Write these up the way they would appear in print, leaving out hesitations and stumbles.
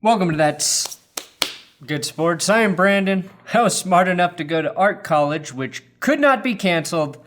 Welcome to That's Good Sports. I am Brandon. I was smart enough to go to art college, which could not be canceled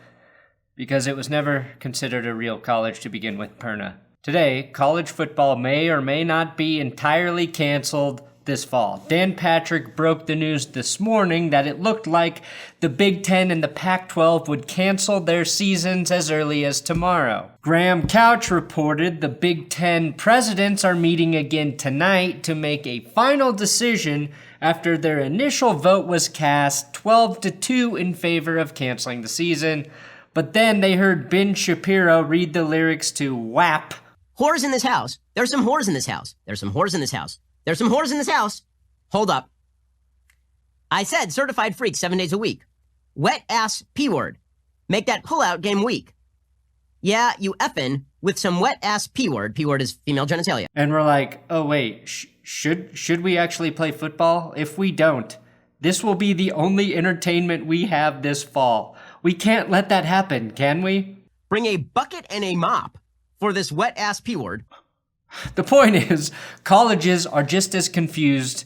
because it was never considered a real college to begin with, Perna. Today, college football may or may not be entirely canceled this fall. Dan Patrick broke the news this morning that it looked like the Big Ten and the Pac-12 would cancel their seasons as early as tomorrow. Graham Couch reported the Big Ten presidents are meeting again tonight to make a final decision after their initial vote was cast 12-2 in favor of canceling the season. But then they heard Ben Shapiro read the lyrics to WAP. Whores in this house. There's some whores in this house. There's some whores in this house. There's some whores in this house. Hold up. I said certified freak 7 days a week. Wet ass P-word. Make that pull-out game weak. Yeah, you effin' with some wet ass P-word. P-word is female genitalia. And we're like, oh wait, should we actually play football? If we don't, this will be the only entertainment we have this fall. We can't let that happen, can we? Bring a bucket and a mop for this wet ass P-word. The point is, colleges are just as confused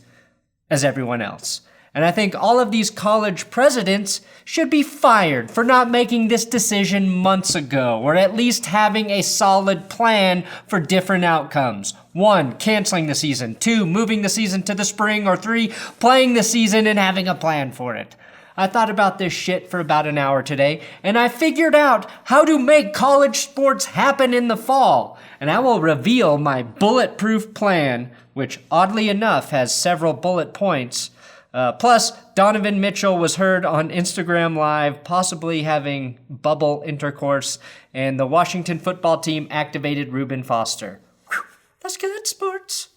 as everyone else. And I think all of these college presidents should be fired for not making this decision months ago, or at least having a solid plan for different outcomes. 1, canceling the season. 2, moving the season to the spring. Or 3, playing the season and having a plan for it. I thought about this shit for about an hour today, and I figured out how to make college sports happen in the fall. And I will reveal my bulletproof plan, which oddly enough has several bullet points. Plus, Donovan Mitchell was heard on Instagram Live, possibly having bubble intercourse, and the Washington football team activated Reuben Foster. Whew, that's good sports.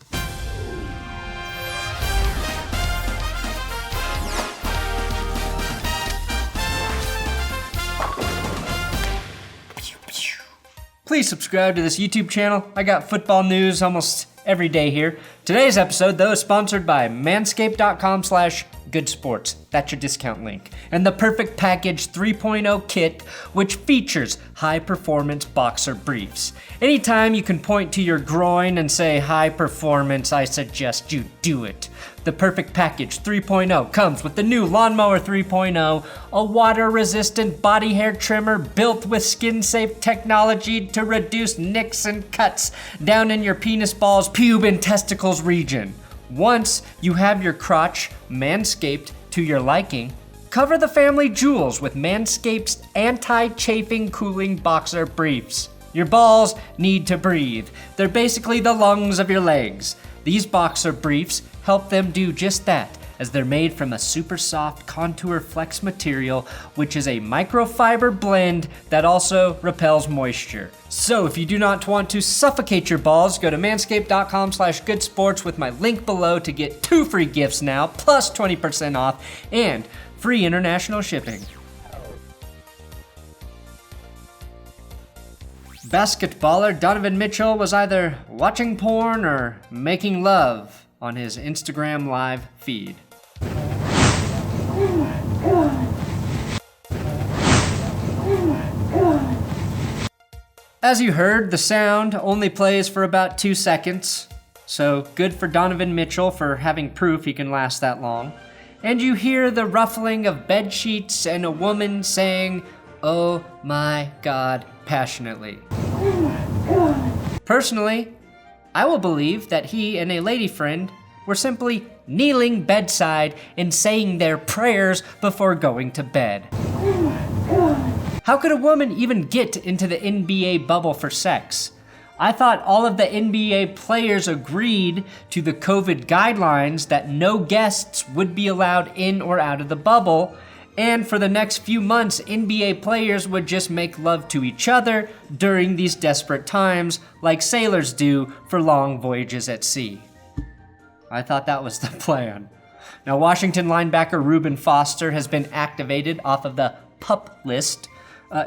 Please subscribe to this YouTube channel. I got football news almost every day here. Today's episode, though, is sponsored by manscaped.com/goodsports. That's your discount link. And the Perfect Package 3.0 kit, which features high-performance boxer briefs. Anytime you can point to your groin and say high performance, I suggest you do it. The Perfect Package 3.0 comes with the new Lawnmower 3.0, a water-resistant body hair trimmer built with skin-safe technology to reduce nicks and cuts down in your penis balls, pube, and testicles region. Once you have your crotch manscaped to your liking, cover the family jewels with Manscaped's anti-chafing cooling boxer briefs. Your balls need to breathe. They're basically the lungs of your legs. These boxer briefs help them do just that, as they're made from a super soft Contour Flex material, which is a microfiber blend that also repels moisture. So if you do not want to suffocate your balls, go to manscaped.com/goodsports with my link below to get 2 free gifts now, plus 20% off, and free international shipping. Basketballer Donovan Mitchell was either watching porn or making love on his Instagram Live feed. As you heard, the sound only plays for about 2 seconds, so good for Donovan Mitchell for having proof he can last that long. And you hear the ruffling of bed sheets and a woman saying, "Oh my God," passionately. Personally, I will believe that he and a lady friend were simply kneeling bedside and saying their prayers before going to bed. How could a woman even get into the NBA bubble for sex? I thought all of the NBA players agreed to the COVID guidelines that no guests would be allowed in or out of the bubble, and for the next few months, NBA players would just make love to each other during these desperate times, like sailors do for long voyages at sea. I thought that was the plan. Now, Washington linebacker Reuben Foster has been activated off of the PUP list.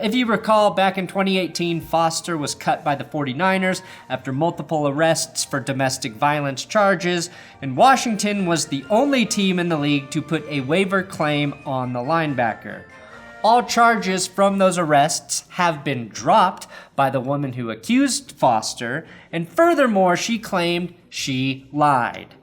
If you recall, back in 2018, Foster was cut by the 49ers after multiple arrests for domestic violence charges, and Washington was the only team in the league to put a waiver claim on the linebacker. All charges from those arrests have been dropped by the woman who accused Foster, and furthermore, she claimed she lied.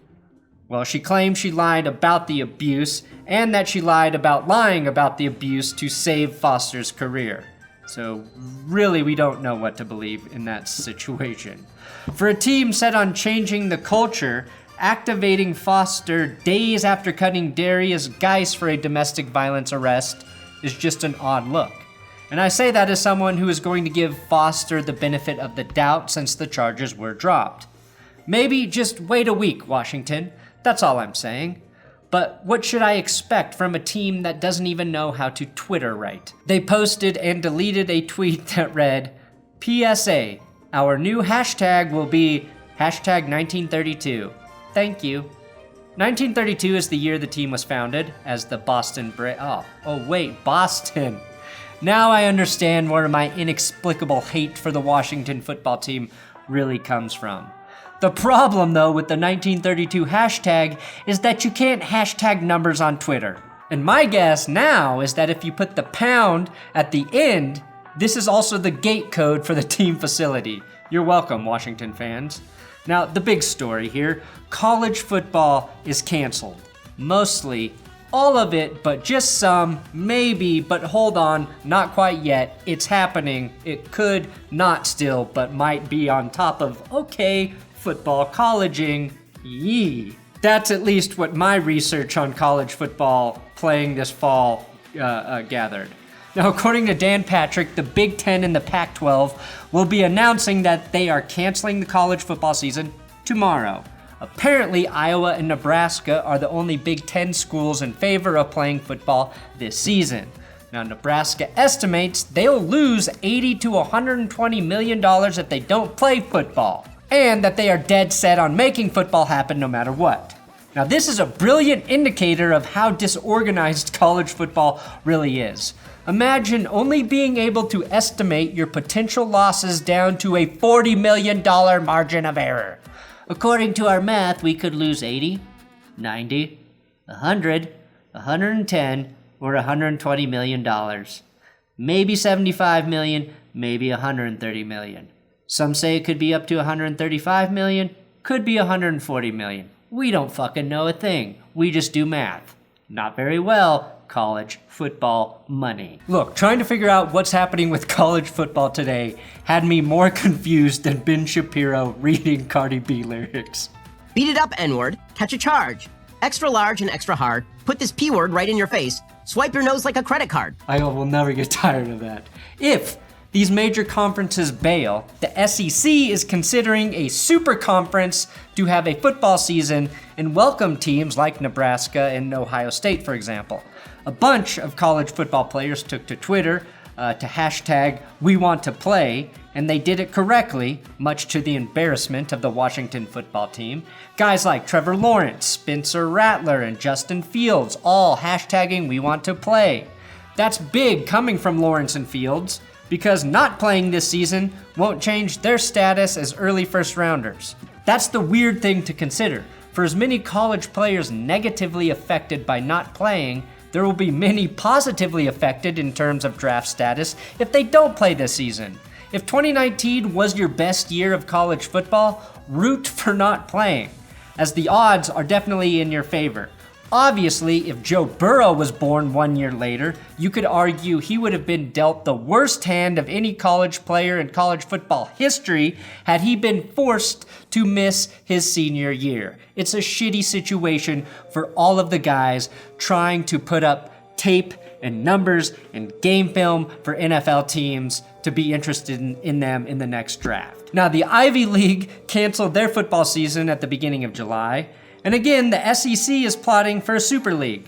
Well, she claims she lied about the abuse and that she lied about lying about the abuse to save Foster's career. So really, we don't know what to believe in that situation. For a team set on changing the culture, activating Foster days after cutting Darius Geis for a domestic violence arrest is just an odd look. And I say that as someone who is going to give Foster the benefit of the doubt since the charges were dropped. Maybe just wait a week, Washington. That's all I'm saying. But what should I expect from a team that doesn't even know how to Twitter right? They posted and deleted a tweet that read, PSA, our new hashtag will be hashtag 1932. Thank you. 1932 is the year the team was founded as the Boston Boston. Now I understand where my inexplicable hate for the Washington football team really comes from. The problem, though, with the 1932 hashtag is that you can't hashtag numbers on Twitter. And my guess now is that if you put the pound at the end, this is also the gate code for the team facility. You're welcome, Washington fans. Now, the big story here, college football is canceled. Mostly, all of it, but just some, maybe, but hold on, not quite yet. It's happening. It could not still, but might be on top of, okay, football colleging, yee. That's at least what my research on college football playing this fall gathered. Now, according to Dan Patrick, the Big Ten and the Pac-12 will be announcing that they are canceling the college football season tomorrow. Apparently, Iowa and Nebraska are the only Big Ten schools in favor of playing football this season. Now, Nebraska estimates they'll lose $80 to $120 million if they don't play football, and that they are dead set on making football happen no matter what. Now, this is a brilliant indicator of how disorganized college football really is. Imagine only being able to estimate your potential losses down to a $40 million margin of error. According to our math, we could lose 80, 90, 100, 110, or $120 million. Maybe 75 million, maybe 130 million. Some say it could be up to 135 million, could be 140 million. We don't fucking know a thing. We just do math. Not very well, college football money. Look, trying to figure out what's happening with college football today had me more confused than Ben Shapiro reading Cardi B lyrics. Beat it up, N-word. Catch a charge. Extra large and extra hard. Put this P-word right in your face. Swipe your nose like a credit card. I will never get tired of that. If these major conferences bail, the SEC is considering a super conference to have a football season and welcome teams like Nebraska and Ohio State, for example. A bunch of college football players took to Twitter to hashtag #WeWantToPlay, and they did it correctly, much to the embarrassment of the Washington football team. Guys like Trevor Lawrence, Spencer Rattler, and Justin Fields all hashtagging #WeWantToPlay. That's big coming from Lawrence and Fields, because not playing this season won't change their status as early first rounders. That's the weird thing to consider. For as many college players negatively affected by not playing, there will be many positively affected in terms of draft status if they don't play this season. If 2019 was your best year of college football, root for not playing, as the odds are definitely in your favor. Obviously, if Joe Burrow was born 1 year later, you could argue he would have been dealt the worst hand of any college player in college football history had he been forced to miss his senior year. It's a shitty situation for all of the guys trying to put up tape and numbers and game film for NFL teams to be interested in them in the next draft. Now, the Ivy League canceled their football season at the beginning of July. And again, the SEC is plotting for a Super League.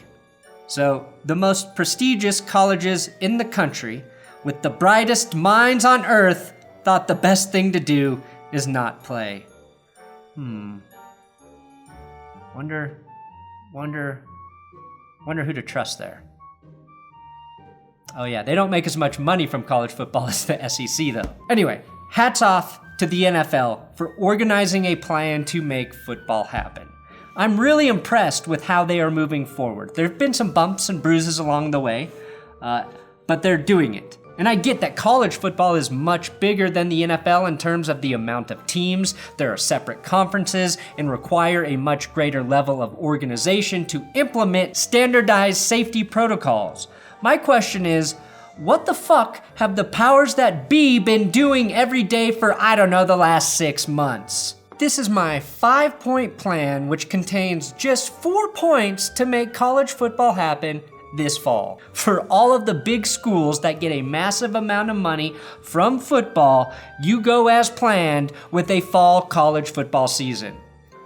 So, the most prestigious colleges in the country, with the brightest minds on earth, thought the best thing to do is not play. Wonder who to trust there. Oh yeah, they don't make as much money from college football as the SEC though. Anyway, hats off to the NFL for organizing a plan to make football happen. I'm really impressed with how they are moving forward. There have been some bumps and bruises along the way, but they're doing it. And I get that college football is much bigger than the NFL in terms of the amount of teams, there are separate conferences, and require a much greater level of organization to implement standardized safety protocols. My question is, what the fuck have the powers that be been doing every day for, I don't know, the last 6 months? This is my 5-point plan, which contains just 4 points to make college football happen this fall. For all of the big schools that get a massive amount of money from football, you go as planned with a fall college football season.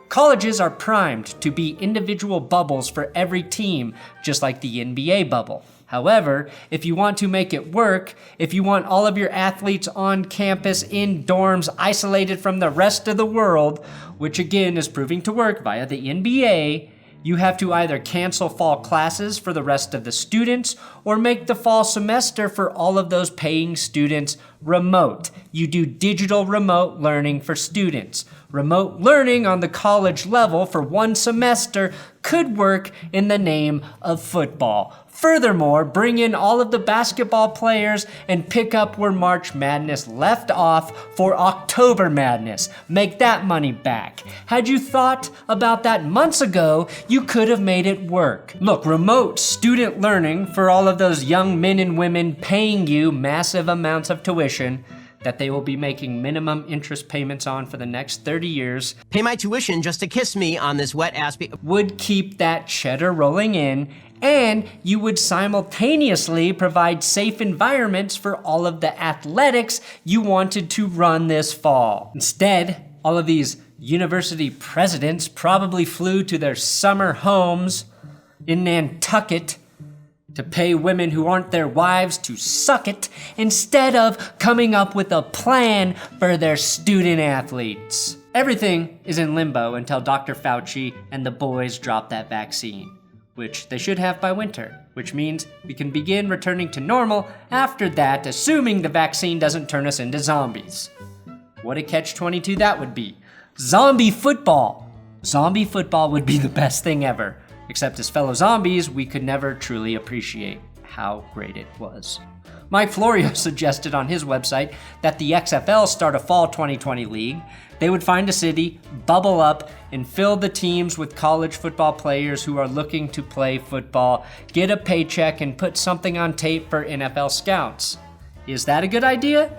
Colleges are primed to be individual bubbles for every team, just like the NBA bubble. However, if you want to make it work, if you want all of your athletes on campus in dorms isolated from the rest of the world, which again is proving to work via the NBA, you have to either cancel fall classes for the rest of the students or make the fall semester for all of those paying students remote. You do digital remote learning for students. Remote learning on the college level for 1 semester could work in the name of football. Furthermore, bring in all of the basketball players and pick up where March Madness left off for October Madness. Make that money back. Had you thought about that months ago, you could have made it work. Look, remote student learning for all of those young men and women paying you massive amounts of tuition that they will be making minimum interest payments on for the next 30 years. Pay my tuition just to kiss me on this wet ass would keep that cheddar rolling in, and you would simultaneously provide safe environments for all of the athletics you wanted to run this fall. Instead, all of these university presidents probably flew to their summer homes in Nantucket to pay women who aren't their wives to suck it, instead of coming up with a plan for their student athletes. Everything is in limbo until Dr. Fauci and the boys drop that vaccine, which they should have by winter, which means we can begin returning to normal after that, assuming the vaccine doesn't turn us into zombies. What a catch-22 that would be. Zombie football. Zombie football would be the best thing ever. Except as fellow zombies, we could never truly appreciate how great it was. Mike Florio suggested on his website that the XFL start a fall 2020 league. They would find a city, bubble up, and fill the teams with college football players who are looking to play football, get a paycheck, and put something on tape for NFL scouts. Is that a good idea?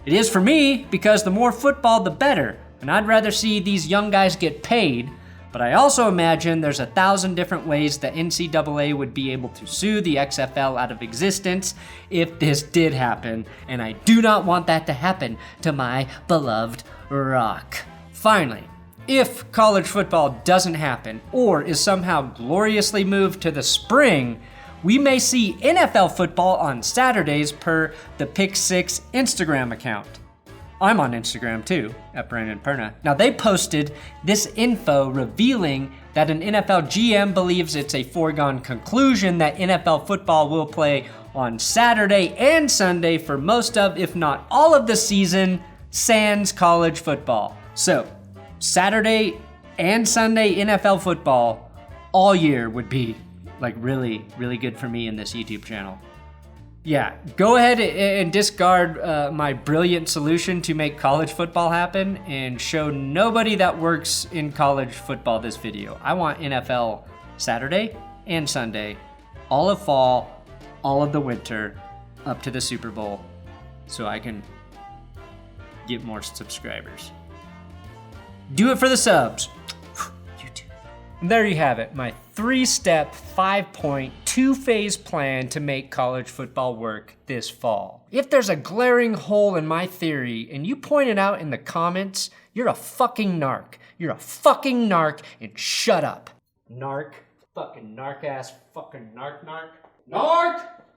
It is for me, because the more football, the better, and I'd rather see these young guys get paid. But I also imagine there's 1,000 different ways the NCAA would be able to sue the XFL out of existence if this did happen, and I do not want that to happen to my beloved Rock. Finally, if college football doesn't happen or is somehow gloriously moved to the spring, we may see NFL football on Saturdays per the Pick 6 Instagram account. I'm on Instagram too, at Brandon Perna. Now they posted this info revealing that an NFL GM believes it's a foregone conclusion that NFL football will play on Saturday and Sunday for most of, if not all of the season, sans college football. So, Saturday and Sunday NFL football all year would be like really, really good for me in this YouTube channel. Yeah, go ahead and discard my brilliant solution to make college football happen and show nobody that works in college football this video. I want NFL Saturday and Sunday, all of fall, all of the winter, up to the Super Bowl, so I can get more subscribers. Do it for the subs. And there you have it, my 3-step, 5-point, 2-phase plan to make college football work this fall. If there's a glaring hole in my theory and you point it out in the comments, you're a fucking narc. You're a fucking narc, and shut up. Narc. Fucking narc ass. Fucking narc. Narc.